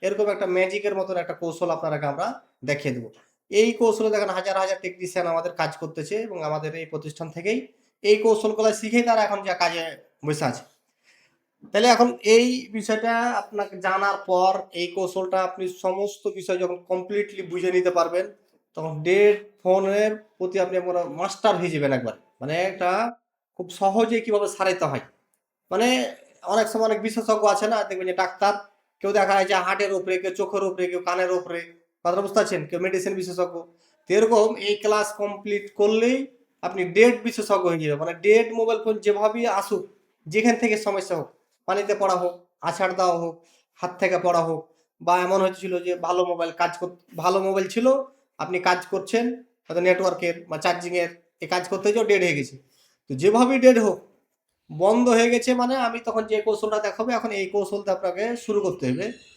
এরকম একটা ম্যাজিকের মতন একটা কৌশল আপনারাকে আমরা দেখিয়ে দেবো। এই কৌশলে দেখেন হাজার হাজার টেকনিশিয়ান আমাদের কাজ করতেছে এবং আমাদের এই প্রতিষ্ঠান থেকেই এই কৌশলগুলো শিখেই তারা এখন যা কাজে বসে আছে। তাহলে এখন এই বিষয়টা আপনাকে জানার পর এই কৌশলটা আপনি সমস্ত বিষয় যখন কমপ্লিটলি বুঝে নিতে পারবেন, তখন ডেড ফোনের প্রতি আপনি মাস্টার হয়ে যাবেন একবার। মানে একটা খুব সহজে কিভাবে সারাইতে হয়। মানে অনেক সময় অনেক বিশেষজ্ঞ আছে না, দেখবেন যে ডাক্তার, কেউ দেখা যায় যে হার্টের উপরে, কেউ চোখের উপরে, কেউ কানের উপরে, কথাটা বুঝতে পারছেন, কেউ মেডিসিন বিশেষজ্ঞ। তো এরকম এই ক্লাস কমপ্লিট করলেই আপনি ডেড বিশেষজ্ঞ হয়ে যাবেন। মানে ডেড মোবাইল ফোন যেভাবেই আসুক, যেখান থেকে সমস্যা হোক, পানিতে পড়া হোক, আছাড় দেওয়া হোক, হাত থেকে পড়া হোক, বা এমন হয়েছিল যে ভালো মোবাইল ভালো মোবাইল ছিল, আপনি কাজ করছেন হয়তো নেটওয়ার্কের বা চার্জিংয়ের, এই কাজ করতে যেও ডেড হয়ে গেছে। তো যেভাবেই ডেড হোক, বন্ধ হয়ে গেছে, মানে আমি তখন যে কৌশলটা দেখাবো, এখন এই কৌশলটা আপনাকে শুরু করতে হবে।